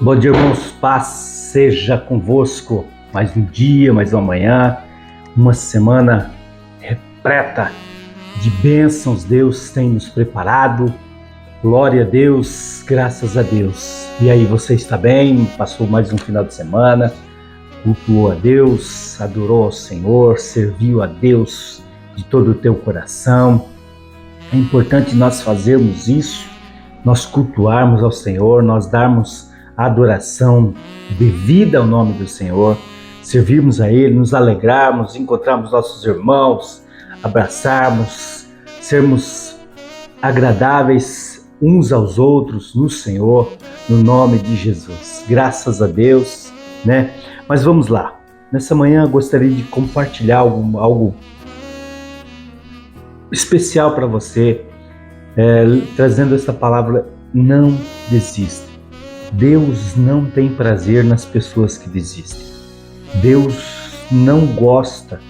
Bom dia, irmãos, paz seja convosco. Mais um dia, mais uma manhã, uma semana repleta de bênçãos. Deus tem nos preparado. Glória a Deus, graças a Deus. E aí, você está bem? Passou mais um final de semana, cultuou a Deus, adorou ao Senhor, serviu a Deus de todo o teu coração. É importante nós fazermos isso, nós cultuarmos ao Senhor, nós darmos adoração devida ao nome do Senhor, servirmos a Ele, nos alegrarmos, encontrarmos nossos irmãos, abraçarmos, sermos agradáveis uns aos outros no Senhor, no nome de Jesus. Graças a Deus, né? Mas vamos lá. Nessa manhã eu gostaria de compartilhar algo especial para você, trazendo essa palavra: não desista. Deus não tem prazer nas pessoas que desistem. Deus não gosta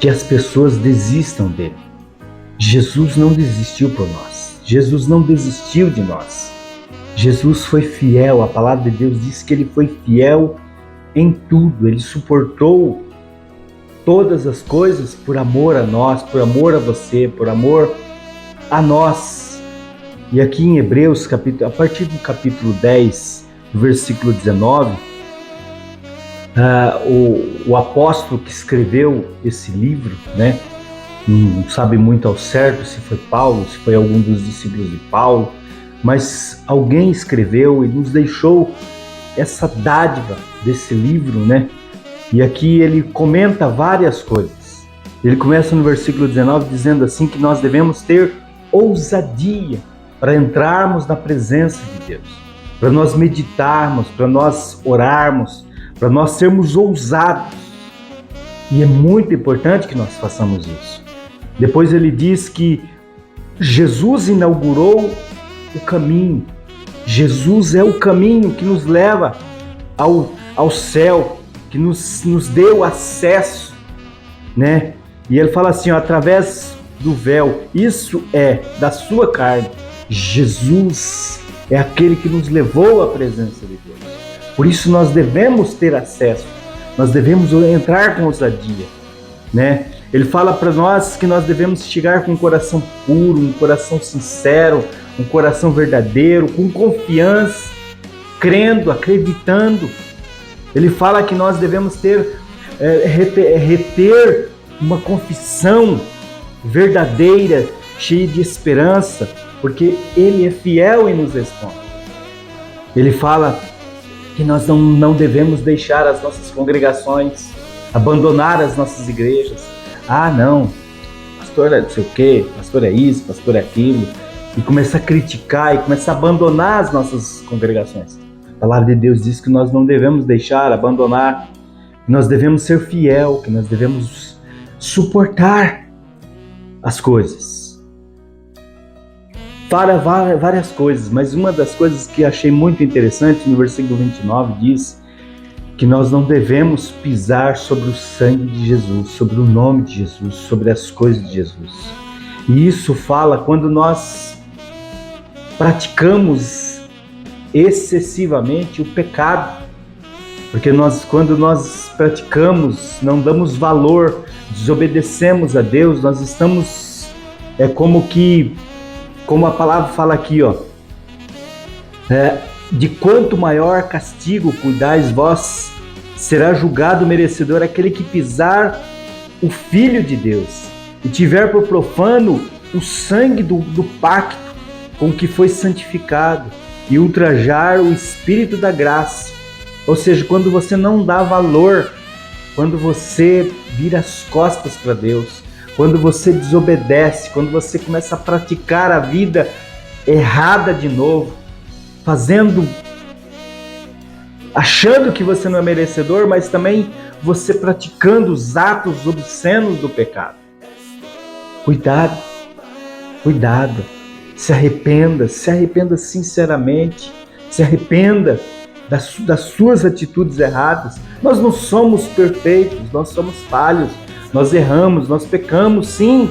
que as pessoas desistam dele. Jesus não desistiu por nós. Jesus não desistiu de nós. Jesus foi fiel. A palavra de Deus diz que ele foi fiel em tudo. Ele suportou todas as coisas por amor a nós, por amor a você, por amor a nós. E aqui em Hebreus, a partir do capítulo 10, versículo 19, o apóstolo que escreveu esse livro, né, não sabe muito ao certo se foi Paulo, se foi algum dos discípulos de Paulo, mas alguém escreveu e nos deixou essa dádiva desse livro, né? E aqui ele comenta várias coisas. Ele começa no versículo 19 dizendo assim que nós devemos ter ousadia para entrarmos na presença de Deus, para nós meditarmos, para nós orarmos, para nós sermos ousados. E é muito importante que nós façamos isso. Depois ele diz que Jesus inaugurou o caminho. Jesus é o caminho que nos leva ao céu, que nos deu acesso, né? E ele fala assim, ó, através do véu, isso é da sua carne. Jesus é aquele que nos levou à presença de Deus. Por isso nós devemos ter acesso, nós devemos entrar com ousadia, né? Ele fala para nós que nós devemos chegar com um coração puro, um coração sincero, um coração verdadeiro, com confiança, crendo, acreditando. Ele fala que nós devemos reter uma confissão verdadeira, cheia de esperança, porque Ele é fiel e nos responde. Ele fala que nós não devemos deixar as nossas congregações, abandonar as nossas igrejas. Ah, não, pastor é não sei o quê, pastor é isso, pastor é aquilo, e começar a criticar e começar a abandonar as nossas congregações. A palavra de Deus diz que nós não devemos deixar, abandonar, que nós devemos ser fiel, que nós devemos suportar as coisas. Para várias coisas, mas uma das coisas que achei muito interessante no versículo 29 diz que nós não devemos pisar sobre o sangue de Jesus, sobre o nome de Jesus, sobre as coisas de Jesus. E isso fala quando nós praticamos excessivamente o pecado, porque quando nós praticamos, não damos valor, desobedecemos a Deus, nós estamos, como a palavra fala aqui, ó, de quanto maior castigo cuidais vós, será julgado merecedor aquele que pisar o Filho de Deus e tiver por profano o sangue do pacto com que foi santificado e ultrajar o Espírito da graça. Ou seja, quando você não dá valor, quando você vira as costas para Deus, quando você desobedece, quando você começa a praticar a vida errada de novo, achando que você não é merecedor, mas também você praticando os atos obscenos do pecado. Cuidado, se arrependa sinceramente, se arrependa das suas atitudes erradas. Nós não somos perfeitos, nós somos falhos, nós erramos, nós pecamos sim,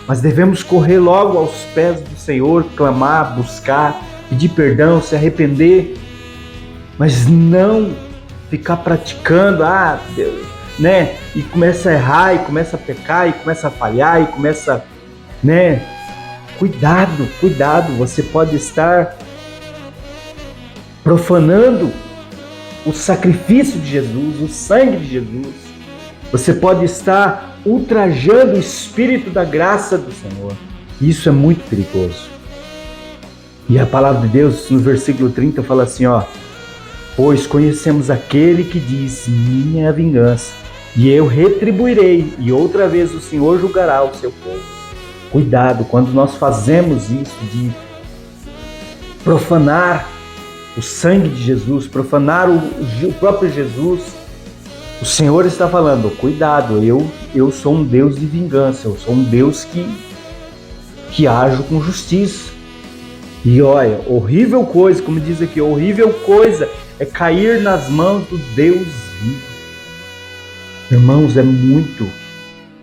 mas devemos correr logo aos pés do Senhor, clamar, buscar, pedir perdão, se arrepender mas não ficar praticando, Deus, né? E começa a errar, e começa a pecar, e começa a falhar, e começa, né? Cuidado, cuidado, você pode estar profanando o sacrifício de Jesus, o sangue de Jesus. Você pode estar ultrajando o Espírito da graça do Senhor. Isso é muito perigoso. E a palavra de Deus, no versículo 30, fala assim, pois conhecemos aquele que diz, minha é a vingança, e eu retribuirei, e outra vez o Senhor julgará o seu povo. Cuidado, quando nós fazemos isso de profanar o sangue de Jesus, profanar o próprio Jesus, o Senhor está falando, cuidado, eu sou um Deus de vingança, eu sou um Deus que ajo com justiça. E olha, horrível coisa, como diz aqui, horrível coisa é cair nas mãos do Deus vivo. Irmãos,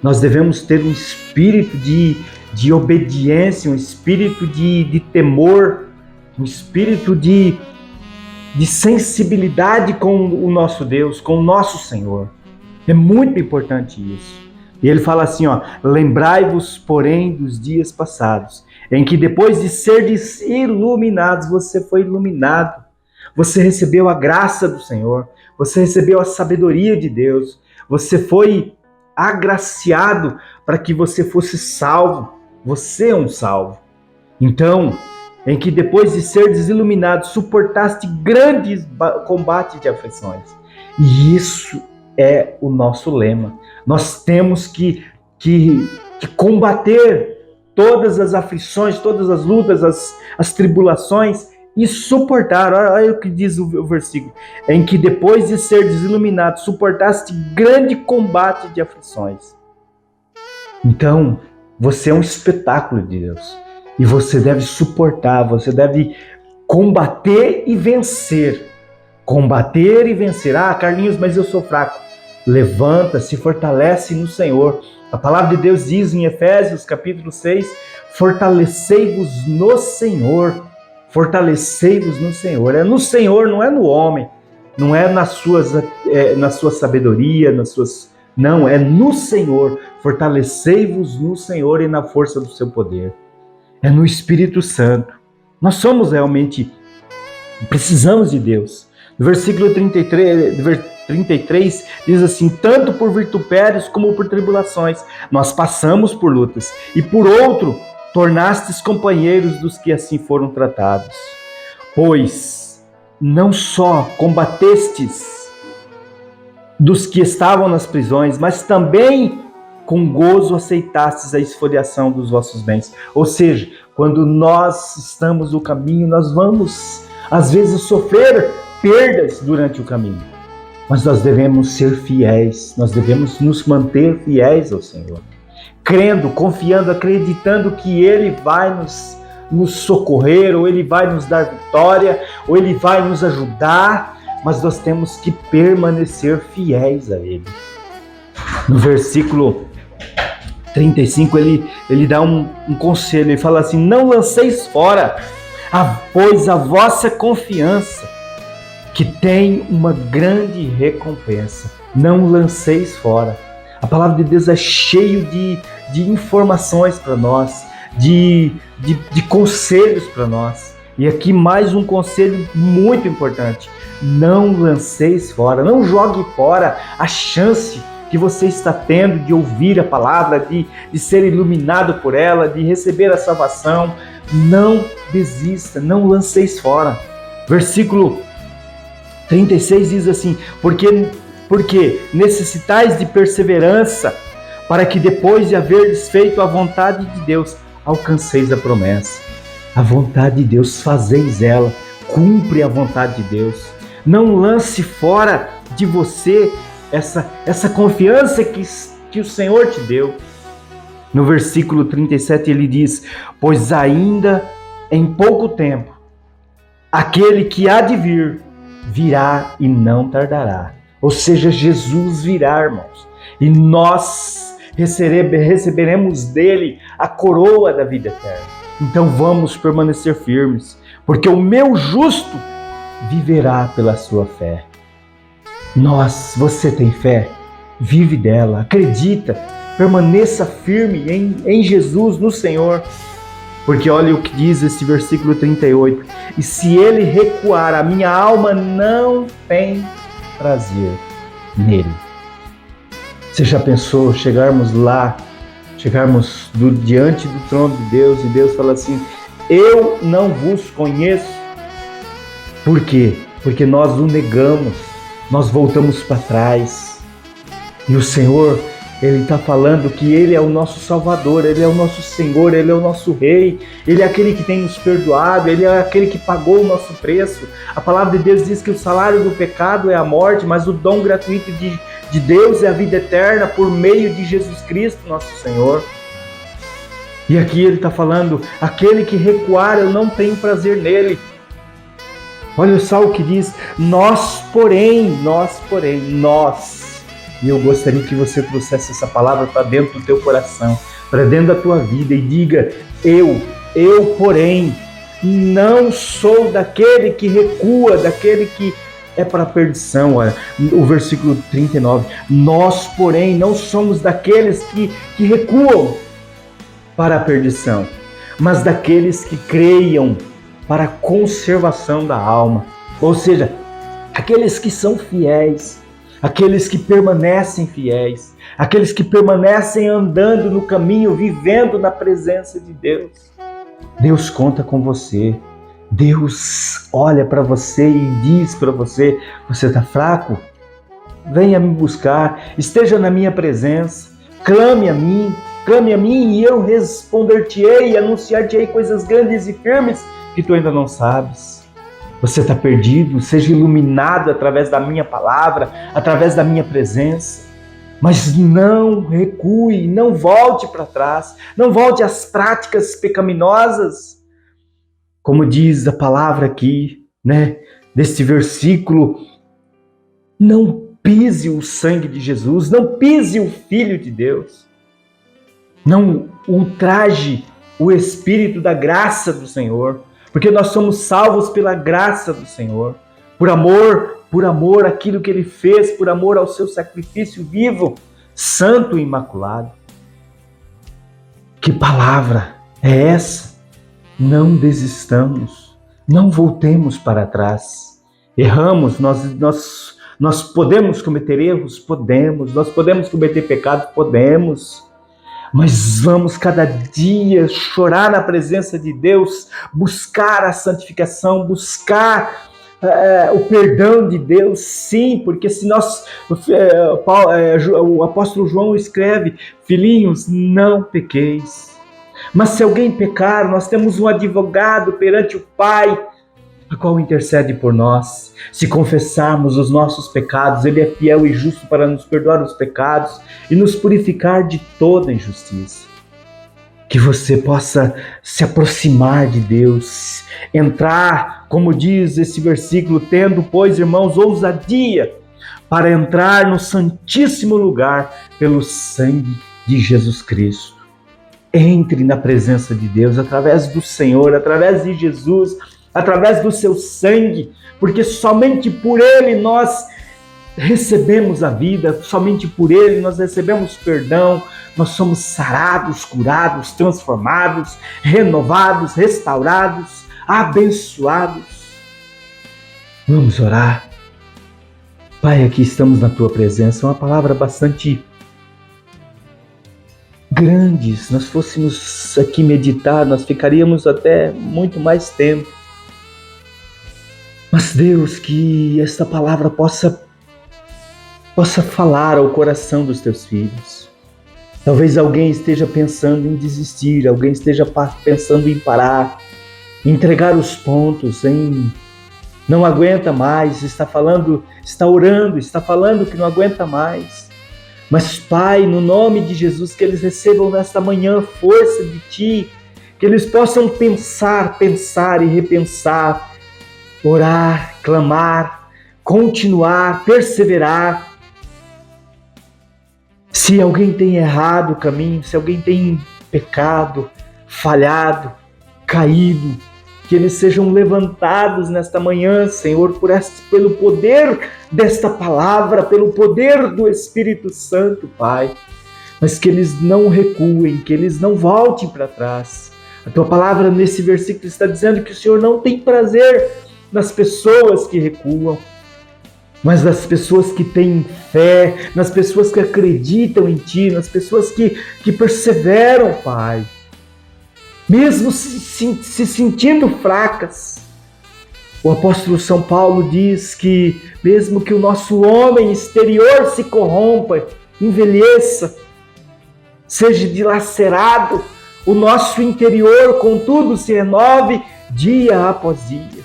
nós devemos ter um espírito de obediência, um espírito de temor, um espírito de sensibilidade com o nosso Deus, com o nosso Senhor. É muito importante isso. E ele fala assim, lembrai-vos, porém, dos dias passados, em que depois de serdes iluminados, você foi iluminado, você recebeu a graça do Senhor, você recebeu a sabedoria de Deus, você foi agraciado para que você fosse salvo, você é um salvo. Então, em que depois de serdes iluminados, suportaste grandes combates de aflições. E isso é o nosso lema. Nós temos que combater todas as aflições, todas as lutas, as tribulações e suportar. Olha o que diz o versículo. Em que depois de serdes iluminados, suportaste grande combate de aflições. Então, você é um espetáculo de Deus. E você deve suportar, você deve combater e vencer. Combater e vencer. Carlinhos, mas eu sou fraco. Levanta, se fortalece no Senhor. A palavra de Deus diz em Efésios capítulo 6, fortalecei-vos no Senhor. Fortalecei-vos no Senhor. É no Senhor, não é no homem. Não é na sua sabedoria, não, é no Senhor. Fortalecei-vos no Senhor e na força do seu poder. É no Espírito Santo. Nós somos realmente, precisamos de Deus. No versículo 33 diz assim, tanto por vitupérios como por tribulações, nós passamos por lutas, e por outro, tornastes companheiros dos que assim foram tratados. Pois não só combatestes dos que estavam nas prisões, mas também com gozo aceitastes a esfoliação dos vossos bens. Ou seja, quando nós estamos no caminho, nós vamos, às vezes, sofrer perdas durante o caminho. Mas nós devemos ser fiéis, nós devemos nos manter fiéis ao Senhor. Crendo, confiando, acreditando que Ele vai nos socorrer, ou Ele vai nos dar vitória, ou Ele vai nos ajudar, mas nós temos que permanecer fiéis a Ele. No versículo 35, ele dá um conselho, ele fala assim, não lanceis fora, pois a vossa confiança, que tem uma grande recompensa. Não lanceis fora. A palavra de Deus é cheio de informações para nós, de conselhos para nós. E aqui mais um conselho muito importante. Não lanceis fora, não jogue fora a chance que você está tendo de ouvir a palavra, de ser iluminado por ela, de receber a salvação. Não desista, não lanceis fora. Versículo 36 diz assim, porque necessitais de perseverança, para que depois de haverdes feito a vontade de Deus, alcanceis a promessa. A vontade de Deus, fazeis ela, cumpre a vontade de Deus. Não lance fora de você essa confiança que o Senhor te deu. No versículo 37 ele diz, pois ainda em pouco tempo, aquele que há de vir, virá e não tardará. Ou seja, Jesus virá, irmãos. E nós receberemos dele a coroa da vida eterna. Então vamos permanecer firmes, porque o meu justo viverá pela sua fé. Você tem fé? Vive dela, acredita, permaneça firme em Jesus, no Senhor. Porque olha o que diz esse versículo 38. E se ele recuar, a minha alma não tem prazer nele. Você já pensou chegarmos lá, diante do trono de Deus e Deus fala assim: eu não vos conheço. Por quê? Porque nós o negamos, nós voltamos para trás. E o Senhor, Ele está falando que Ele é o nosso Salvador, Ele é o nosso Senhor, Ele é o nosso Rei, Ele é aquele que tem nos perdoado, Ele é aquele que pagou o nosso preço. A palavra de Deus diz que o salário do pecado é a morte, mas o dom gratuito de Deus é a vida eterna por meio de Jesus Cristo, nosso Senhor. E aqui Ele está falando: aquele que recuar, eu não tenho prazer nele. Olha só o que diz: nós, porém. E eu gostaria que você trouxesse essa palavra para dentro do teu coração, para dentro da tua vida e diga: eu, porém, não sou daquele que recua, daquele que é para a perdição. Olha, o versículo 39. Nós, porém, não somos daqueles que recuam para a perdição, mas daqueles que creiam para a conservação da alma. Ou seja, aqueles que são fiéis, aqueles que permanecem fiéis, aqueles que permanecem andando no caminho, vivendo na presença de Deus. Deus conta com você. Deus olha para você e diz para você: você está fraco? Venha me buscar, esteja na minha presença, clame a mim e eu responder-te-ei e anunciar-te-ei coisas grandes e firmes que tu ainda não sabes. Você está perdido, seja iluminado através da minha palavra, através da minha presença. Mas não recue, não volte para trás, não volte às práticas pecaminosas. Como diz a palavra aqui, deste versículo, não pise o sangue de Jesus, não pise o Filho de Deus. Não ultraje o Espírito da graça do Senhor, porque nós somos salvos pela graça do Senhor, por amor àquilo que Ele fez, por amor ao seu sacrifício vivo, santo e imaculado. Que palavra é essa? Não desistamos, não voltemos para trás. Erramos, nós podemos cometer erros? Podemos. Nós podemos cometer pecados? Podemos. Mas vamos cada dia chorar na presença de Deus, buscar a santificação, buscar o perdão de Deus, sim, porque se nós, o apóstolo João escreve: filhinhos, não pequeis. Mas se alguém pecar, nós temos um advogado perante o Pai, a qual intercede por nós. Se confessarmos os nossos pecados, Ele é fiel e justo para nos perdoar os pecados e nos purificar de toda injustiça. Que você possa se aproximar de Deus, entrar, como diz esse versículo, tendo, pois, irmãos, ousadia para entrar no santíssimo lugar pelo sangue de Jesus Cristo. Entre na presença de Deus através do Senhor, através de Jesus, através do seu sangue, porque somente por Ele nós recebemos a vida, somente por Ele nós recebemos perdão, nós somos sarados, curados, transformados, renovados, restaurados, abençoados. Vamos orar. Pai, aqui estamos na Tua presença, uma palavra bastante grande. Se nós fôssemos aqui meditar, nós ficaríamos até muito mais tempo. Mas Deus, que esta palavra possa falar ao coração dos Teus filhos. Talvez alguém esteja pensando em desistir, alguém esteja pensando em parar, em entregar os pontos, não aguenta mais, está orando, está falando que não aguenta mais. Mas Pai, no nome de Jesus, que eles recebam nesta manhã força de Ti, que eles possam pensar e repensar, orar, clamar, continuar, perseverar. Se alguém tem errado o caminho, se alguém tem pecado, falhado, caído, que eles sejam levantados nesta manhã, Senhor, pelo poder desta palavra, pelo poder do Espírito Santo, Pai. Mas que eles não recuem, que eles não voltem para trás. A tua palavra nesse versículo está dizendo que o Senhor não tem prazer nas pessoas que recuam, mas nas pessoas que têm fé, nas pessoas que acreditam em Ti, nas pessoas que perseveram, Pai. Mesmo se sentindo fracas. O apóstolo São Paulo diz que mesmo que o nosso homem exterior se corrompa, envelheça, seja dilacerado, o nosso interior, contudo, se renove dia após dia.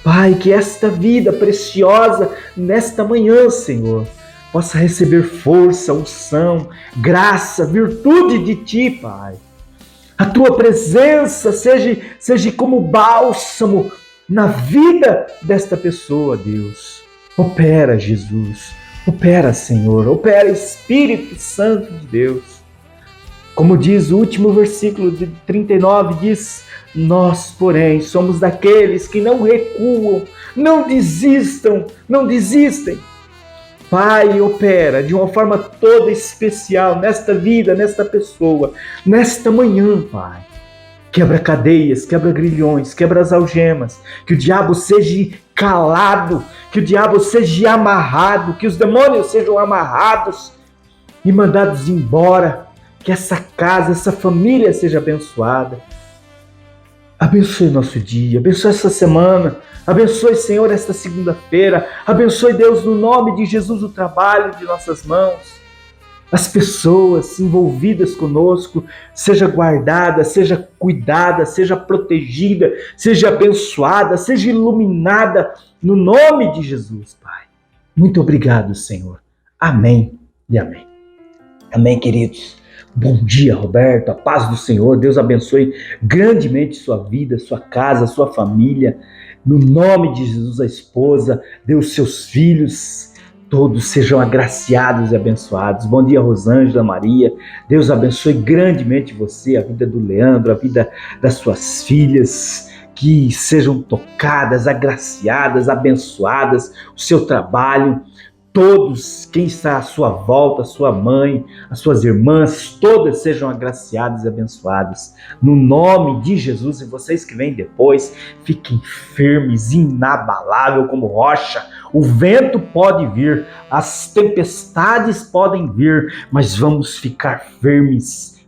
Pai, que esta vida preciosa, nesta manhã, Senhor, possa receber força, unção, graça, virtude de Ti, Pai. A Tua presença seja como bálsamo na vida desta pessoa, Deus. Opera, Jesus. Opera, Senhor. Opera, Espírito Santo de Deus. Como diz o último versículo de 39, diz: nós, porém, somos daqueles que não recuam, não desistem. Pai, opera de uma forma toda especial nesta vida, nesta pessoa, nesta manhã, Pai. Quebra cadeias, quebra grilhões, quebra as algemas, que o diabo seja calado, que o diabo seja amarrado, que os demônios sejam amarrados e mandados embora, que essa casa, essa família seja abençoada. Abençoe nosso dia, abençoe essa semana, abençoe, Senhor, esta segunda-feira, abençoe, Deus, no nome de Jesus, o trabalho de nossas mãos, as pessoas envolvidas conosco, seja guardada, seja cuidada, seja protegida, seja abençoada, seja iluminada, no nome de Jesus, Pai. Muito obrigado, Senhor. Amém e amém. Amém, queridos. Bom dia, Roberto, a paz do Senhor, Deus abençoe grandemente sua vida, sua casa, sua família, no nome de Jesus, a esposa, Deus, seus filhos, todos sejam agraciados e abençoados. Bom dia, Rosângela, Maria, Deus abençoe grandemente você, a vida do Leandro, a vida das suas filhas, que sejam tocadas, agraciadas, abençoadas, o seu trabalho, todos, quem está à sua volta, a sua mãe, as suas irmãs, todas sejam agraciadas e abençoadas. No nome de Jesus, e vocês que vêm depois, fiquem firmes, inabalável como rocha. O vento pode vir, as tempestades podem vir, mas vamos ficar firmes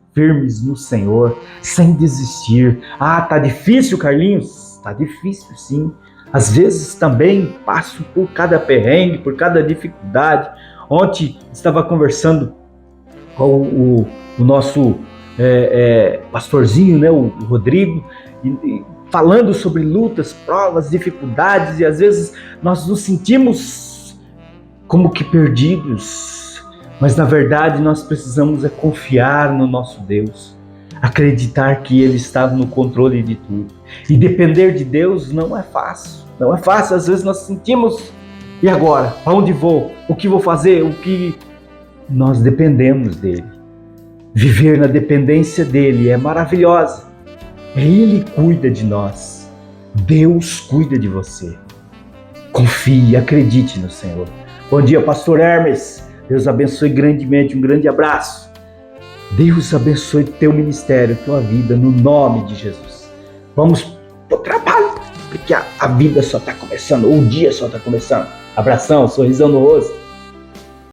no Senhor, sem desistir. Ah, tá difícil, Carlinhos? Tá difícil, sim. Às vezes também passo por cada perrengue, por cada dificuldade. Ontem estava conversando com o nosso pastorzinho, né, o Rodrigo, e falando sobre lutas, provas, dificuldades, e às vezes nós nos sentimos como que perdidos, mas na verdade nós precisamos confiar no nosso Deus, acreditar que Ele está no controle de tudo. E depender de Deus não é fácil. Não é fácil, às vezes nós sentimos, e agora? Para onde vou? O que vou fazer? Nós dependemos dEle. Viver na dependência dEle é maravilhosa. Ele cuida de nós. Deus cuida de você. Confie, acredite no Senhor. Bom dia, pastor Hermes. Deus abençoe grandemente, um grande abraço. Deus abençoe teu ministério, tua vida, no nome de Jesus. Vamos pro trabalho, porque a vida só está começando, o dia só está começando. Abração, sorrisão no rosto.